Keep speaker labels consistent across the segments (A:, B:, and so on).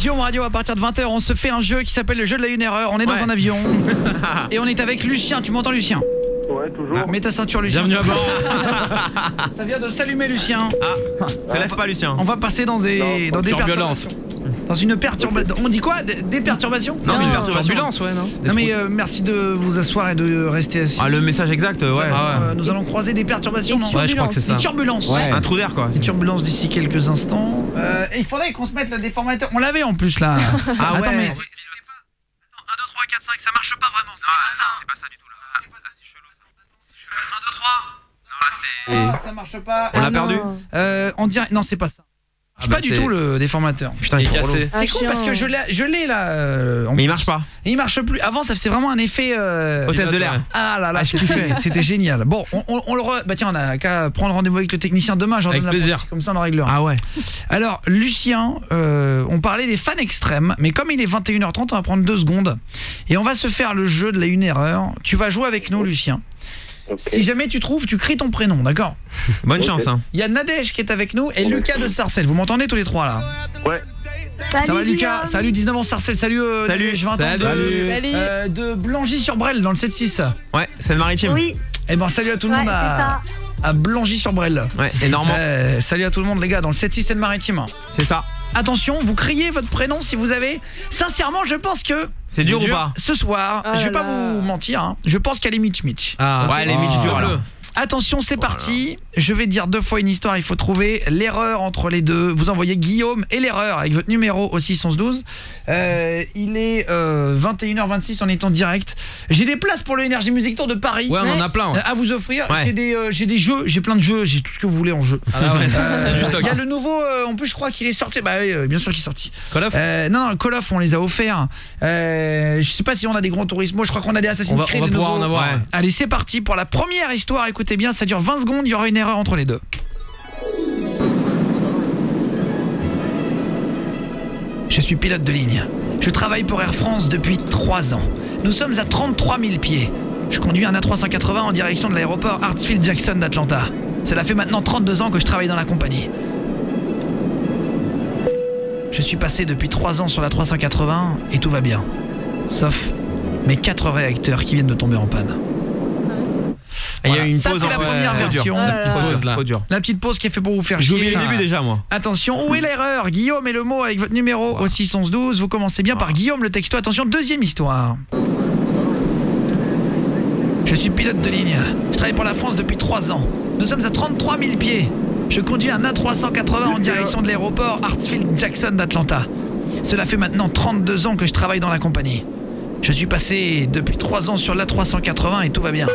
A: Guillaume Radio à partir de 20h. On se fait un jeu qui s'appelle le jeu de la 1 erreur. On est dans un avion et on est avec Lucien. Tu m'entends, Lucien?
B: Ouais, toujours.
A: Mets ta ceinture, Lucien.
C: Bienvenue à bord.
A: Ça vient de s'allumer, Lucien.
C: Te lève pas, Lucien.
A: On va passer dans des
C: turbulence.
A: Dans une perturbation. On dit quoi? Des perturbations?
C: Non, une
D: turbulence, ouais, non.
A: Non mais merci de vous asseoir et de rester assis.
C: Ah, le message exact, ouais.
A: Nous allons croiser des perturbations, non?
C: Ouais, je crois que c'est ça.
A: Des turbulences.
C: Ouais. Un trou d'air, quoi.
A: Des turbulences d'ici quelques instants. Et il faudrait qu'on se mette le déformateur. On l'avait en plus là.
C: Ah
A: Attends,
C: ouais.
A: mais 1, 2, 3, 4, 5, ça marche pas vraiment.
C: C'est pas ça du tout là. C'est chelou ça.
A: 1, 2, 3. Non, là c'est. Ça marche pas.
C: On l'a perdu.
A: On dirait. Non, c'est pas ça. Pas du tout le déformateur.
C: Putain, il est cassé.
A: C'est cool parce que je l'ai là.
C: Mais il marche pas.
A: Il marche plus. Avant, ça faisait vraiment un effet
C: hôtesse de l'air.
A: Ah là là, c'était génial. Bon, on le bah tiens, on a qu'à prendre rendez-vous avec le technicien demain.
C: Avec plaisir.
A: Comme ça, on en réglera.
C: Ah ouais.
A: Alors, Lucien, on parlait des fans extrêmes, mais comme il est 21h30, on va prendre 2 secondes et on va se faire le jeu de la 1 erreur. Tu vas jouer avec nous, Lucien. Okay. Si jamais tu trouves, tu cries ton prénom, d'accord?
C: Bonne chance, hein.
A: Il y a Nadège qui est avec nous et Lucas de Sarcelles. Vous m'entendez tous les trois là?
B: Ouais.
A: Ça va Lucas? Salut, 19 ans Sarcelles. Salut Nadège, 20 ans de Blangy-sur-Brel dans le 7-6.
C: Ouais, c'est le maritime.
E: Oui.
A: Eh ben salut à tout le monde à Blangy-sur-Brel.
C: Ouais, énormément.
A: Salut à tout le monde les gars dans le 7-6 c'est le maritime.
C: C'est ça.
A: Attention, vous criez votre prénom si vous avez. Sincèrement, je pense que
C: c'est dur ou pas?
A: Ce soir, je vais pas vous mentir, hein, je pense qu'elle est Mitch.
C: Ah ouais, elle est Mitch dur alors.
A: Attention, c'est parti. Je vais dire 2 fois une histoire, il faut trouver l'erreur entre les deux. Vous envoyez Guillaume et l'erreur avec votre numéro au 61112. Il est 21h26, on est en direct. J'ai des places pour le Energy Music Tour de Paris.
C: Ouais, on en a plein.
A: À vous offrir.
C: Ouais.
A: J'ai des jeux, j'ai plein de jeux, j'ai tout ce que vous voulez en jeu.
C: Ah ouais,
A: il y a le nouveau, en plus je crois qu'il est sorti. Bah oui, bien sûr qu'il est sorti.
C: Call of
A: non, Call of, on les a offerts. Je sais pas si on a des Gran Turismo, je crois qu'on a des Assassin's Creed.
C: On va pouvoir en avoir. Ouais.
A: Allez, c'est parti pour la première histoire. Écoutez bien, ça dure 20 secondes, il y aura une erreur entre les deux. Je suis pilote de ligne. Je travaille pour Air France depuis 3 ans. Nous sommes à 33 000 pieds. Je conduis un A380 en direction de l'aéroport Hartsfield-Jackson d'Atlanta. Cela fait maintenant 32 ans que je travaille dans la compagnie. Je suis passé depuis 3 ans sur la 380 et tout va bien. Sauf mes 4 réacteurs qui viennent de tomber en panne.
C: Il y a eu une
A: ça
C: pause,
A: c'est la première version.
C: La petite pause là.
A: La petite pause qui est fait pour vous faire
C: j'ai
A: chier.
C: oublié le début déjà moi.
A: Attention, où est l'erreur? Guillaume et le mot avec votre numéro au 61112. Vous commencez bien par Guillaume le texto. Attention, deuxième histoire. Je suis pilote de ligne. Je travaille pour la France depuis 3 ans. Nous sommes à 33 000 pieds. Je conduis un A380 en direction de l'aéroport Hartsfield-Jackson d'Atlanta. Cela fait maintenant 32 ans que je travaille dans la compagnie. Je suis passé depuis 3 ans sur l'A380 et tout va bien.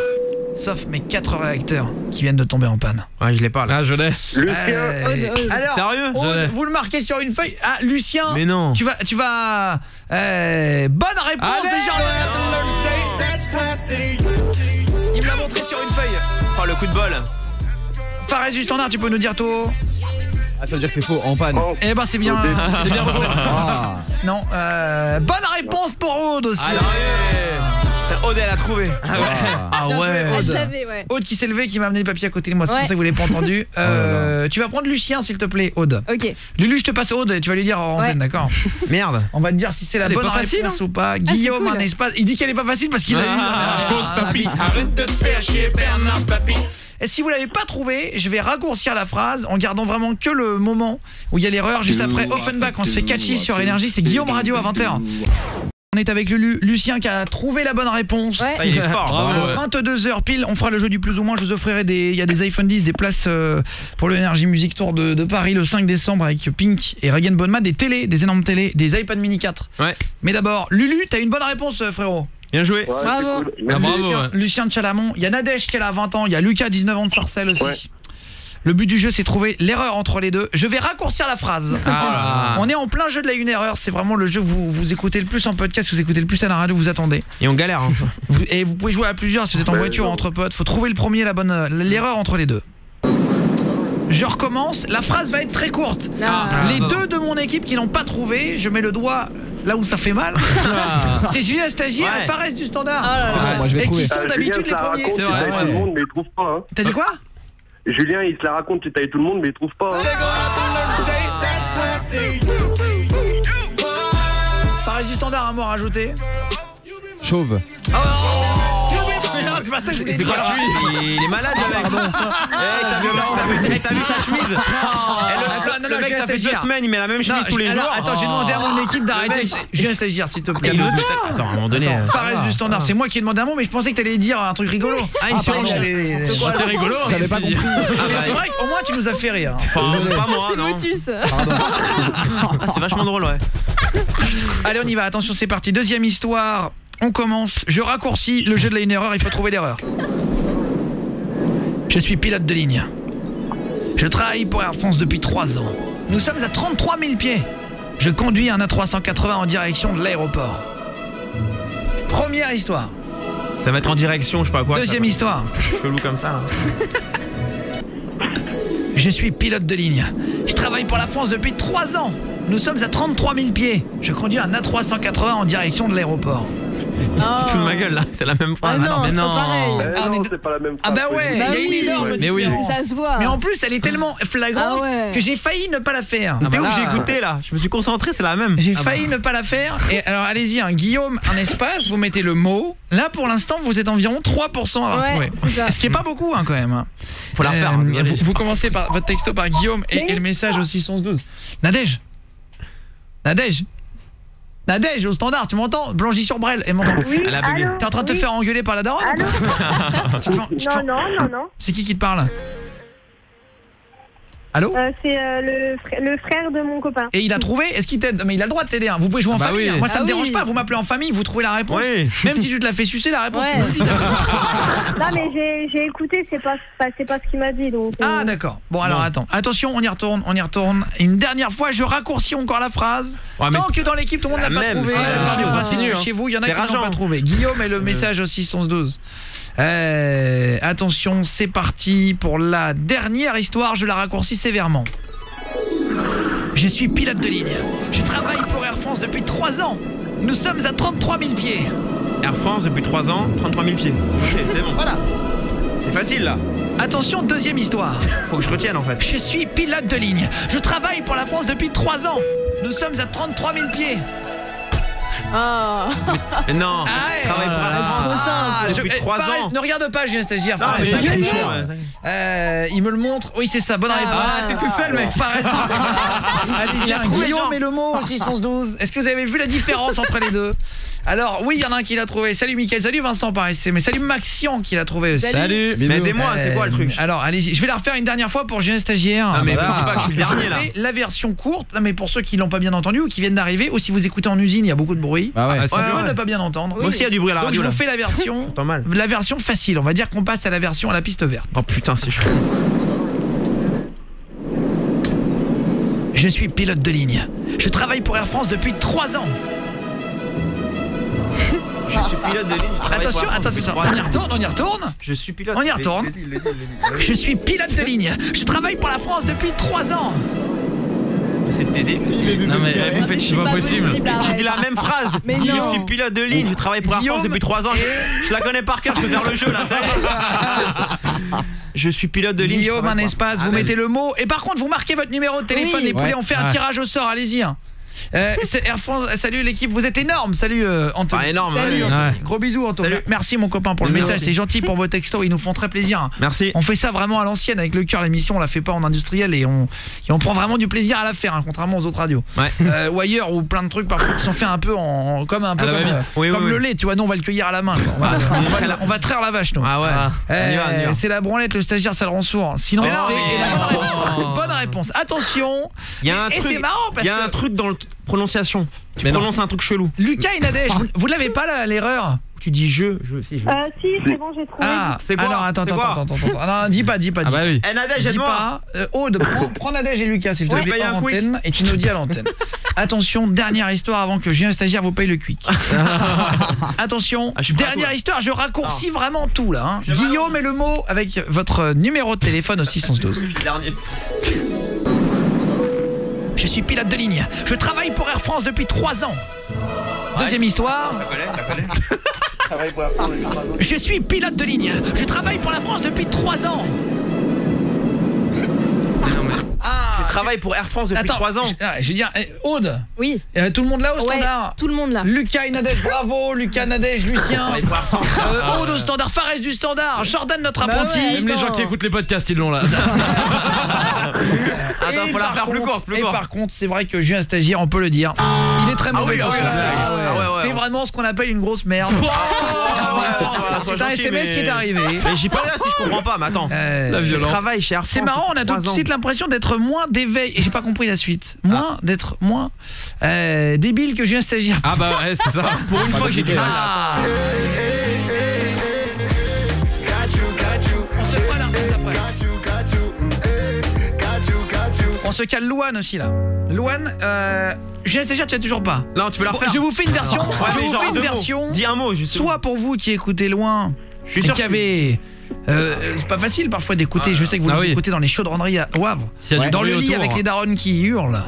A: Sauf mes 4 réacteurs qui viennent de tomber en panne.
C: Ouais, je l'ai pas là.
D: Ah, je l'ai.
A: Alors,
C: sérieux?
A: Vous le marquez sur une feuille. Ah, Lucien.
C: Mais non.
A: Tu vas bonne réponse déjà. Il me l'a montré sur une feuille.
C: Oh, le coup de bol.
A: Fares du standard, tu peux nous dire tout?
D: Ah, ça veut dire que c'est faux, en panne.
A: Eh ben c'est bien. C'est bien. Non, bonne réponse pour Aude aussi.
C: Aude, elle a trouvé.
A: Ah ouais.
E: Aude
A: qui s'est levé, qui m'a amené le papier à côté de moi. C'est pour ça que vous l'avez pas entendu. Tu vas prendre Lucien s'il te plaît, Aude.
E: Ok.
A: Lulu, je te passe Aude et tu vas lui dire en antenne, d'accord?
C: Merde.
A: On va te dire si c'est la bonne réponse ou pas. Guillaume, un espace. Il dit qu'elle est pas facile parce qu'il a eu.
C: Je pose tapis. Arrête de te faire chier, Bernard Papy.
A: Et si vous l'avez pas trouvé, je vais raccourcir la phrase en gardant vraiment que le moment où il y a l'erreur. Juste après Offenbach, on se fait catchy sur Énergie. C'est Guillaume Radio à 20h. On est avec Lucien qui a trouvé la bonne réponse.
E: Ouais.
C: Ah, il est fort.
A: 22h pile, on fera le jeu du plus ou moins. Je vous offrirai il y a des iPhone 10, des places pour le Energy Music Tour de Paris le 5 décembre avec Pink et Regan Bonema, des télés, des énormes télés, des iPad mini 4.
C: Ouais.
A: Mais d'abord, Lulu, t'as une bonne réponse frérot.
C: Bien joué.
B: Ouais,
E: bravo.
B: cool.
D: Bravo.
A: Lucien de Chalamont, il y a Nadège qui est là à 20 ans, il y a Lucas 19 ans de Sarcelles aussi. Ouais. Le but du jeu c'est trouver l'erreur entre les deux. Je vais raccourcir la phrase. On est en plein jeu de la 1 erreur. C'est vraiment le jeu que vous écoutez le plus en podcast, vous écoutez le plus à la radio, vous attendez.
C: Et on galère hein.
A: Et vous pouvez jouer à plusieurs si vous êtes en voiture entre potes. Faut trouver le premier, l'erreur entre les deux. Je recommence, la phrase va être très courte. Les deux de mon équipe qui n'ont pas trouvé, je mets le doigt là où ça fait mal. C'est Julien Stagiaire et Fares du standard.
D: C'est bon, moi je vais trouver.
A: Et qui sont d'habitude les premiers.
B: C'est vrai. Tout le monde mais il trouve pas hein.
A: T'as dit quoi?
B: Julien il se la raconte, tu tailles tout le monde mais il trouve pas hein.
A: Fares du Standard, un mot à rajouter.
D: Chauve.
A: Oh non, c'est pas ça que je voulais
C: C'est
A: dire.
C: quoi lui? Il est malade le mec. T'as vu sa chemise? Le mec ça fait 2 semaines, il met la même chemise tous les jours.
A: Attends, j'ai demandé à mon équipe d'arrêter. J'ai un stagiaire, s'il te plaît.
C: Attends, à un moment donné.
A: Fares du Standard, c'est moi qui ai demandé un mot, mais je pensais que t'allais dire un truc rigolo.
C: Ah, il
A: pardon,
C: c'est rigolo.
D: J'avais pas compris.
A: Mais c'est vrai qu'au moins tu nous as fait rire.
C: Enfin, pas moi,
E: C'est
C: non.
E: Motus.
C: C'est vachement drôle, ouais.
A: Allez, on y va, attention, c'est parti. Deuxième histoire, on commence. Je raccourcis le jeu de la 1 erreur, il faut trouver l'erreur. Je suis pilote de ligne. Je travaille pour Air France depuis 3 ans. Nous sommes à 33 000 pieds. Je conduis un A380 en direction de l'aéroport. Première histoire.
C: Ça va être en direction, je sais pas quoi.
A: Deuxième histoire.
C: Chelou comme ça.
A: Je suis pilote de ligne. Je travaille pour la France depuis 3 ans. Nous sommes à 33 000 pieds. Je conduis un A380 en direction de l'aéroport.
C: Il se fout de ma gueule là, c'est la même phrase.
E: Ah non, c'est pas pareil.
A: Ah,
B: non,
A: mais-
B: c'est pas la même
A: Ah
B: phrase.
A: bah ouais, il y a
E: Bah
A: une
E: oui.
A: énorme
C: Mais oui.
A: différence.
E: Ça se voit.
A: Mais en plus, elle est tellement flagrante
E: Ah ouais.
A: que j'ai failli ne pas la faire.
C: T'es où
D: là.
C: j'ai écouté là? Je me suis concentré, c'est la même.
A: J'ai failli ne pas la faire. Et alors allez-y, hein, Guillaume, un espace, vous mettez le mot. Là pour l'instant, vous êtes environ 3% à retrouver.
E: Ouais, c'est ça.
A: Ce qui est pas beaucoup hein, quand même. Hein.
C: Faut la refaire. Hein,
A: Vous commencez par votre texto par Guillaume et le message au 612. Nadège. Nadège au standard, tu m'entends? Blangy-sur-Brel, elle m'entend.
F: Oui,
C: Elle a bugué.
F: allô.
A: T'es en train de te
F: Oui.
A: faire engueuler par la daronne?
F: Allô. Non.
A: C'est qui te parle? Allô?
F: C'est le frère de mon copain.
A: Et il a trouvé, est-ce qu'il t'aide? Mais il a le droit de t'aider, hein. Vous pouvez jouer en
C: Ah bah
A: famille,
C: oui.
A: hein. Moi ça
E: Ah
A: me
E: oui.
A: dérange pas, vous m'appelez en famille, vous trouvez la réponse.
C: Oui.
A: Même si tu te la fais sucer, la réponse
E: Ouais.
A: tu me le dis.
F: Non, mais j'ai écouté, c'est pas ce qu'il m'a dit. Donc,
A: Ah d'accord. Bon alors attends, attention, on y retourne. Une dernière fois, je raccourcis encore la phrase.
C: Ouais, mais
A: Tant que dans l'équipe tout le monde
C: c'est
A: l'a
C: la
A: pas
C: même,
A: trouvé.
C: c'est la même
A: par du
C: chose.
A: principe,
C: C'est nul, hein.
A: chez vous, il y en a
C: C'est
A: qui l'ont pas
C: rageant.
A: trouvé. Guillaume et le message au 612. Attention, c'est parti pour la dernière histoire, je la raccourcis sévèrement. Je suis pilote de ligne. Je travaille pour Air France depuis 3 ans. Nous sommes à 33 000 pieds.
C: Air France depuis 3 ans, 33 000 pieds. Ok, c'est bon.
A: Voilà.
C: C'est facile là.
A: Attention, deuxième histoire.
C: Faut que je retienne en fait.
A: Je suis pilote de ligne. Je travaille pour la France depuis 3 ans. Nous sommes à 33 000 pieds.
E: Ah.
C: Mais non,
A: Ah ouais.
C: je travaille pour Air
E: c'est
C: France.
E: trop simple.
C: Depuis 3
A: Fares,
C: ans.
A: ne regarde pas, Julien Stagiaire.
C: Non,
A: Fares,
C: mais
A: ça
C: c'est
A: gagne.
C: chaud,
A: Il me le montre. Oui, c'est ça, bonne réponse.
E: Ah, t'es tout seul, mec.
A: Fares. Allez-y, hein,
C: trouvé,
A: Guillaume
C: Jean.
A: et le mot 612. Est-ce que vous avez vu la différence entre les deux? Alors, oui, il y en a un qui l'a trouvé. Salut Mickaël, salut Vincent, pareil. Mais salut Maxian qui l'a trouvé aussi.
E: Salut.
C: Mais aidez-moi, c'est quoi le truc?
A: Alors, allez-y. Je vais la refaire une dernière fois pour Julien Stagiaire.
C: Ah mais
A: Voilà.
C: dis pas que je suis le dernier là.
A: Je fais la version courte, là, mais pour ceux qui l'ont pas bien entendu ou qui viennent d'arriver, ou si vous écoutez en usine, il y a beaucoup de bruit.
D: Ah ouais.
C: Ah,
A: Vous
C: ouais,
A: pouvez
C: ouais.
A: ne pas bien entendre.
C: Moi aussi il y a du bruit à la
A: Donc je
C: radio
A: vous
C: là.
A: fais la version,
C: J'entends mal.
A: la version facile. On va dire qu'on passe à la version à la piste verte.
C: Oh putain, c'est chaud.
A: Je suis pilote de ligne. Je travaille pour Air France depuis 3 ans.
C: Je suis pilote de ligne. je travaille pour
A: Attention,
C: Air France depuis
A: attention,
C: 3 ans.
A: on y retourne.
C: Je suis pilote.
A: On y retourne. Je suis pilote de ligne. Je travaille pour la France depuis 3 ans.
C: C'est t'aider.
D: Non mais
E: Non, mais c'est pas possible.
C: Tu dis
E: arrête.
C: la même phrase.
E: Mais
C: Je
E: non.
C: suis pilote de ligne, je travaille pour Air France
A: Guillaume
C: depuis 3 ans. Je la connais par cœur, je peux faire le jeu là. ça y est. Je suis pilote de ligne. je
A: Guillaume,
C: travaille
A: un
C: pour-
A: espace, vous
C: Ah, mais-
A: mettez le mot. Et par contre, vous marquez votre numéro de téléphone,
E: Oui.
A: les poulets,
D: Ouais.
A: on fait un
D: Ouais.
A: tirage au sort, allez-y. Hein. C'est Air France, salut l'équipe, vous êtes énorme. Salut Anthony.
C: Ah, énorme,
E: Salut.
C: ouais.
A: Anthony. Gros bisous Anthony.
C: Salut.
A: Merci mon copain pour le
C: Bisous.
A: message, c'est gentil pour vos textos, ils nous font très plaisir. Hein.
C: Merci.
A: On fait ça vraiment à l'ancienne avec le cœur, l'émission on la fait pas en industriel et on prend vraiment du plaisir à la faire, hein, contrairement aux autres radios.
C: Ouais.
A: Ou ailleurs ou plein de trucs parfois qui sont faits un peu comme
C: la va-vite. Oui,
A: comme
C: oui,
A: le
C: oui.
A: lait, tu vois, nous on va le cueillir à la main. Quoi. On va traire la vache nous.
C: Ah ouais. On y va, on y va.
A: C'est la branlette, le stagiaire ça le rend sourd. Sinon
C: Mais non,
A: c'est
C: mais-
A: et la bonne réponse. Attention.
C: Il y a un
A: Et
C: truc.
A: c'est marrant parce
C: Il y a un
A: que
C: truc dans la prononciation. Tu prononces un truc chelou.
A: Lucas et Nadège, vous l'avez pas là, l'erreur?
C: Tu dis si je.
F: Si, c'est bon, j'ai trouvé.
A: Ah,
C: C'est quoi?
A: alors attends.
C: C'est quoi?
A: Ah, non, dis pas.
D: Ah bah oui.
C: Eh Nadège,
A: Dis
C: aide-moi.
A: pas. Aude, prends Nadège et Lucas s'il te
C: Ouais,
A: plaît
C: paye un
A: en
C: quick.
A: antenne et tu nous dis à l'antenne. Attention, dernière histoire avant que Julien Stagiaire vous paye le quick. Attention,
C: Ah, je suis pas
A: dernière
C: cool.
A: histoire, je raccourcis vraiment tout là. Hein. Guillaume et le mot avec votre numéro de téléphone au 612.
C: Dernier.
A: Je suis pilote de ligne. Je travaille pour Air France depuis 3 ans. Deuxième histoire.
C: La connais.
A: Je suis pilote de ligne. Je travaille pour la France depuis 3 ans. Ah,
C: travaille pour Air France depuis 3 ans.
A: Je veux dire, Aude.
E: Oui.
A: Tout le monde là au standard.
E: Tout le monde là.
A: Lucas et Nadège, bravo. Lucas, Nadège, Lucien. Aude au standard, Fares du standard, Jordan notre apprenti.
E: Ouais,
D: Même les gens qui écoutent les podcasts, ils l'ont là.
C: Attends, faut la faire plus court, plus
A: Et
C: court.
A: par contre, c'est vrai que Julien Stagiaire, on peut le dire, il est très mauvais. C'est vraiment ce qu'on appelle une grosse merde. C'est un SMS qui est arrivé.
C: Mais j'y peux rien si je comprends pas, mais attends.
D: La violence.
C: Travail chez Air France.
A: C'est marrant, on a tout de
C: 3 ans.
A: suite l'impression d'être moins d'éveil. Et j'ai pas compris la suite. D'être moins débile que Julien Stagiaire.
D: Ah bah ouais, c'est ça.
C: Pour une fois que j'ai du mal.
A: On se fera l'artiste après. On se cale Louane aussi là. Louane, Julien Stagiaire, tu as toujours pas.
C: Non, tu peux la refaire.
A: Je vous fais une version.
C: Ouais,
A: Je
C: mais
A: vous
C: genre
A: fais une
C: 2 mots.
A: version.
C: Dis un mot, justement.
A: Soit pour vous qui écoutez loin,
C: Je suis
A: et
C: sûr
A: qui
C: que-
A: avez c'est pas facile parfois d'écouter. Je sais que vous nous écoutez dans les chaudronneries à Wavre,
D: S'il y a du
A: dans
D: bruit
A: le lit
D: autour.
A: avec les darons qui hurlent,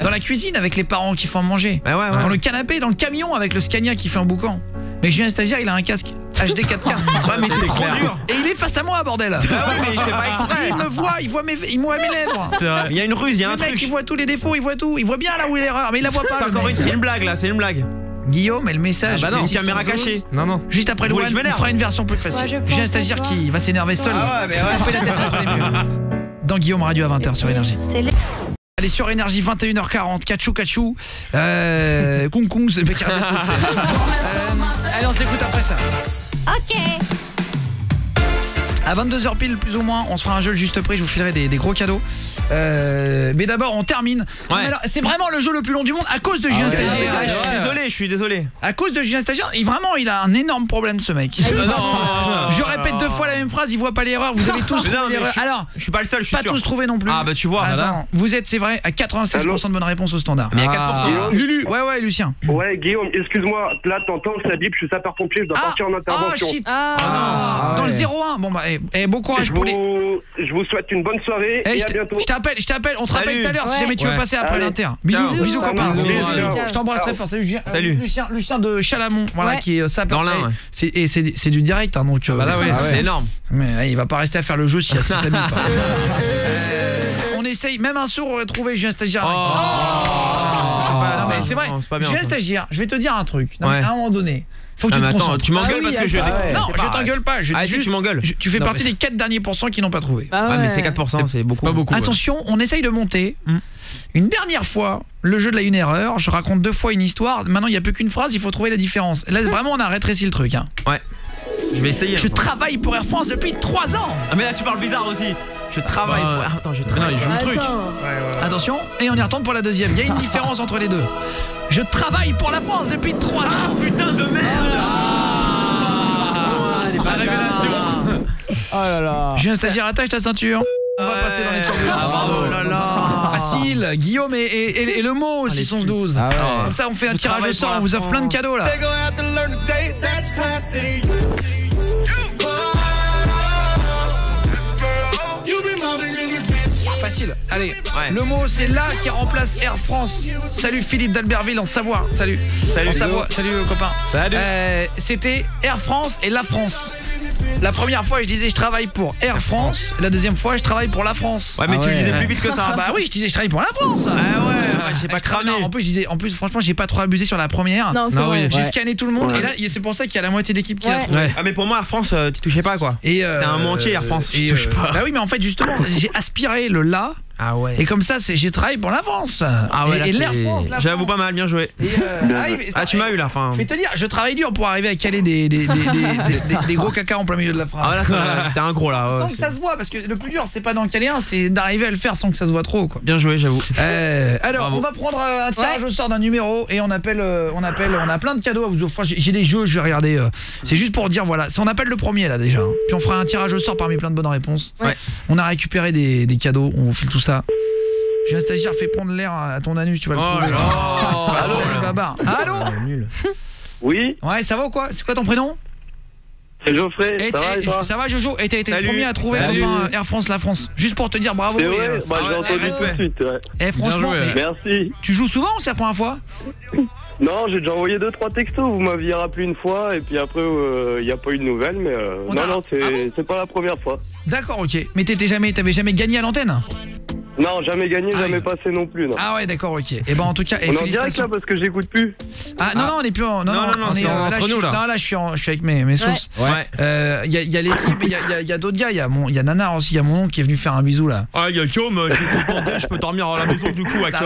A: dans la cuisine avec les parents qui font à manger,
C: Ouais, ouais,
A: dans
C: ouais.
A: le canapé, dans le camion avec le Scania qui fait un boucan. Mais Julien Stagiaire, il a un casque HD 4K.
C: Ouais, mais c'est trop
D: clair.
C: dur.
A: Et il est face à moi, bordel.
C: Ah oui, mais je fais pas exprès.
A: Il me voit, il voit mes lèvres.
D: C'est vrai.
C: Il y a une ruse, il y a un
A: Le mec,
C: truc.
A: il voit tous les défauts, il voit tout. Il voit bien là où est l'erreur, mais il la voit pas.
C: C'est
A: le
C: encore
A: mec.
C: une, c'est une blague là, c'est une blague.
A: Guillaume et le message.
D: Ah bah non,
A: fait
C: une caméra
A: 612.
C: cachée.
D: Non, non.
A: Juste après
C: Vous voulez
A: Louane,
C: que je
A: on
C: m'énerve
A: fera une version plus
E: Ouais,
A: facile.
E: je pense
A: J'ai un
E: à
A: stagiaire
E: toi.
A: qui va s'énerver seul.
C: Ah ouais, mais ouais.
A: Taper la tête contre les murs. Dans Guillaume Radio à 20h sur Énergie.
E: C'est les...
A: Allez sur Énergie 21h40, Kachou Kachou, Kung Kung, c'est Allez, on s'écoute après ça.
E: Ok.
A: À 22h pile plus ou moins, on se fera un jeu juste près, je vous filerai des gros cadeaux. Mais d'abord on termine. Non, mais alors, c'est vraiment le jeu le plus long du monde à cause de Julien Stagiaire.
C: Je suis désolé.
A: À cause de Julien Stagiaire, vraiment il a un énorme problème ce mec. Je répète 2 fois la même phrase, il voit pas l'erreur, vous avez tous
C: Mais
A: trouvé
C: non, mais
A: l'erreur. Alors,
C: Je suis pas le seul, je suis
A: pas
C: sûr.
A: tous trouvé non plus.
C: Ah bah tu vois.
A: Attends, vous êtes, c'est vrai, à 96% de bonnes réponses au standard.
C: Mais il y a 4%.
A: Lulu, ouais, Lucien.
B: Ouais, Guillaume, excuse-moi, là t'entends que ça bip, je suis sapeur-pompier, je dois partir en intervention.
A: shit.
E: Ah.
A: Dans le 01. Bon bah, bon courage pour les.
B: Je vous souhaite une bonne soirée et à bientôt.
A: Je t'appelle, on te rappelle
C: Salut.
A: tout à l'heure si
E: Ouais.
A: jamais tu veux
D: Ouais.
A: passer après
B: Allez.
A: l'Inter. Bisous,
C: Ciao.
A: bisous copain.
B: Bisous.
A: Je t'embrasse très fort. Salut Julien.
C: Salut.
A: Lucien de Chalamont, voilà,
E: Ouais.
A: qui est sapeur.
C: Dans l'Ain, ouais.
A: C'est du direct, hein, donc.
C: Bah là, ouais, c'est énorme.
A: Mais il va pas rester à faire le jeu s'il y a 6 amis. On essaye, même un sourd aurait trouvé Julien Stagiaire. Non, mais c'est vrai.
C: C'est pas bien.
A: Julien Stagiaire, je vais te dire un truc. Non,
C: Ouais.
A: mais à un moment donné, faut que
C: Ah,
A: tu
C: mais
A: te
C: attends,
A: concentres.
C: tu m'engueules
E: Ah oui,
C: parce que je.
E: attends.
A: Non,
C: c'est
A: je
C: pas-
A: t'engueule pas. Je
C: Ah,
A: dis
C: si,
A: juste,
C: tu m'engueules.
A: tu fais
D: Non,
A: partie
D: mais-
A: des 4 derniers pourcents qui n'ont pas trouvé.
E: Ah
C: Ouais, mais
E: ouais.
C: c'est 4%, c'est beaucoup.
D: Pas beaucoup. ouais.
A: Attention, on essaye de monter. Une dernière fois, le jeu de la une erreur. Je raconte 2 fois une histoire. Maintenant, il n'y a plus qu'une phrase. Il faut trouver la différence. Là, vraiment, on a rétréci le truc. Hein.
C: Ouais. Je vais essayer.
A: Je travaille pour Air France depuis 3 ans.
C: Ah mais là tu parles bizarre aussi. Je travaille.
D: Bah,
C: pour- Attends, je
D: Mais non,
C: travaille.
D: il joue le truc.
E: Attends.
A: Attention, et on y retourne pour la deuxième. Il y a une différence entre les deux. Je travaille pour la France depuis 3 ans.
C: Putain de merde.
D: La révélation.
G: Oh là là.
A: Julien Stagiaire, attache ta ceinture. On va passer dans les turbulences.
C: Oh là là.
A: Facile. Guillaume et le mot aussi sont 12.
G: Ah ouais.
A: Comme ça, on fait un
C: Je
A: tirage au
C: travaille
A: sort.
C: pour
A: On
C: la
A: vous offre plein de
C: France.
A: cadeaux là. Facile. Allez,
C: Ouais.
A: le mot c'est là qui remplace Air France. Salut Philippe d'Albertville en Savoie. Salut.
C: Salut,
A: En
C: Hugo.
A: Savoie. Salut copain.
D: Salut.
A: C'était Air France et la France. La première fois, je disais je travaille pour Air France. La deuxième fois, je travaille pour la France.
C: Ouais, mais
G: Ah
C: tu le
G: ouais.
C: disais plus vite que ça.
A: Bah oui, je disais je travaille pour la France.
C: Ah ouais, j'ai pas cramé.
A: Non, en plus, je disais, franchement, j'ai pas trop abusé sur la première.
E: Non, c'est
D: Non,
E: vrai.
D: oui.
A: J'ai
G: Ouais.
A: scanné tout le monde
B: Ouais.
A: et là, c'est pour ça qu'il y a la moitié de l'équipe qui l'a
E: Ouais.
A: trouvé.
D: Ouais.
C: Ah mais pour moi Air France, tu touchais pas quoi.
A: Et
C: C'était un mot entier, Air France, je
A: et,
C: touche pas.
A: Bah oui, mais en fait, justement, j'ai aspiré le là.
C: Ah ouais.
A: Et comme ça, j'ai travaillé pour la France.
C: Ah ouais, là,
A: et l'Air
C: c'est-
A: France, la
C: J'avoue
A: France.
C: pas mal, bien joué.
A: Et, oui, mais-
C: Ah tu m'as eu là, enfin.
A: Je vais te dire, je travaille dur pour arriver à caler des gros caca en plein milieu de la phrase.
C: Ah ouais, là c'était un gros là.
A: Sans
C: ouais,
A: que ça se voit, parce que le plus dur, c'est pas d'en caler un, c'est d'arriver à le faire sans que ça se voit trop, quoi.
C: Bien joué, j'avoue.
A: Alors,
D: Bravo.
A: on va prendre un tirage au sort d'un numéro et on a plein de cadeaux à vous offrir. J'ai des jeux, je vais regarder. C'est juste pour dire, voilà, on appelle le premier là déjà. Hein. Puis on fera un tirage au sort parmi plein de bonnes réponses.
C: Ouais.
A: On a récupéré des cadeaux, on vous file tout ça. J'ai un stagiaire, fait prendre l'air à ton anus, tu vas le
D: Oh
A: trouver.
D: là là.
A: Ah, salut Babar. Allô.
C: Nul.
B: Oui,
A: Ouais, ça va ou quoi? C'est quoi ton prénom?
B: c'est Geoffrey,
A: Et
B: ça va et toi?
A: ça va Jojo? Et t'as été le
C: Salut.
A: premier à trouver
D: Salut.
A: copain, Air France la France. Juste pour te dire bravo.
B: C'est
A: et,
B: vrai, bah, j'ai
C: ouais,
B: entendu tout
C: respect.
B: de suite, ouais.
A: franchement,
D: Bien joué.
A: mais
B: Merci.
A: tu joues souvent ou c'est la première fois?
B: Non, j'ai déjà envoyé 2-3 textos, vous m'aviez rappelé une fois, et puis après, il n'y a pas eu de nouvelles, mais
A: On a-
B: non,
A: Ah bon
B: c'est pas la première fois.
A: D'accord, ok. Mais t'avais jamais gagné à l'antenne?
B: Non, jamais gagné, jamais passé non plus. Non.
A: Ah ouais, d'accord, ok. Et ben en tout cas,
B: on est en direct
A: félicitations.
B: là parce que j'écoute plus.
A: Ah non, on est plus en. Non, on est
D: c'est
A: là,
D: entre nous là.
A: Non, là, je suis avec mes sources. Il y a l'équipe, il y a d'autres gars. Il y a Nanar aussi, il y a mon oncle qui est venu faire un bisou là.
G: Ah, il y a Guillaume, j'ai tout demandé, je peux dormir à la maison du coup avec.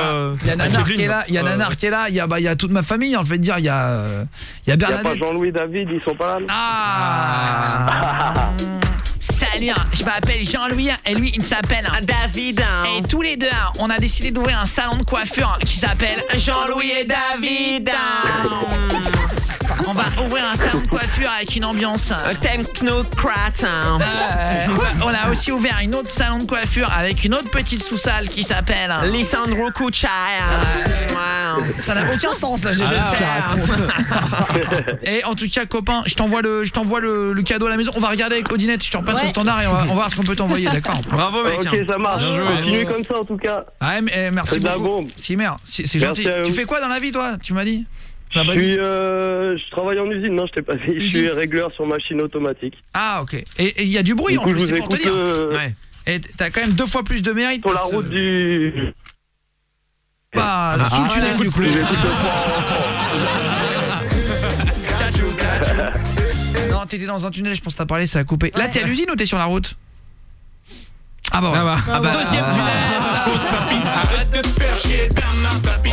A: Il y a Nanar qui est là, il y a Nanar qui est là, il y a toute ma famille, en fait dire, il y a Bernadette.
B: Il y a pas Jean-Louis, David, ils sont pas là.
A: Salut, je m'appelle Jean-Louis et lui il s'appelle David. Et tous les deux, on a décidé d'ouvrir un salon de coiffure qui s'appelle Jean-Louis et David. On va ouvrir un salon de coiffure avec une ambiance technocrate. On a aussi ouvert une autre salon de coiffure avec une autre petite sous-salle qui s'appelle Lisandro Cuccia. Ça n'a aucun sens là, je sais. Et en tout cas, copain, je t'envoie le cadeau à la maison. On va regarder avec Odinette, je te repasse au standard et on va voir ce qu'on peut t'envoyer, d'accord?
C: Bravo mec.
B: Ok, ça marche. Continuez comme ça en tout cas.
A: Ah, merci beaucoup. C'est gentil. Tu fais quoi dans la vie toi? Tu m'as dit?
B: Je travaille en usine, non, je t'ai pas dit. Je suis régleur sur machine automatique.
A: Ah, ok. Et il y a du bruit en plus, c'est pour te dire.
C: Ouais.
A: Et t'as quand même 2 fois plus de mérite.
B: Sur la route du.
A: Pas sous le tunnel du coup. Non, t'étais dans un tunnel, je pense que t'as parlé, ça a coupé. Là, t'es à l'usine ou t'es sur la route? Ah bah, deuxième tunnel.
H: Arrête de te faire chier, Bernard Tapie.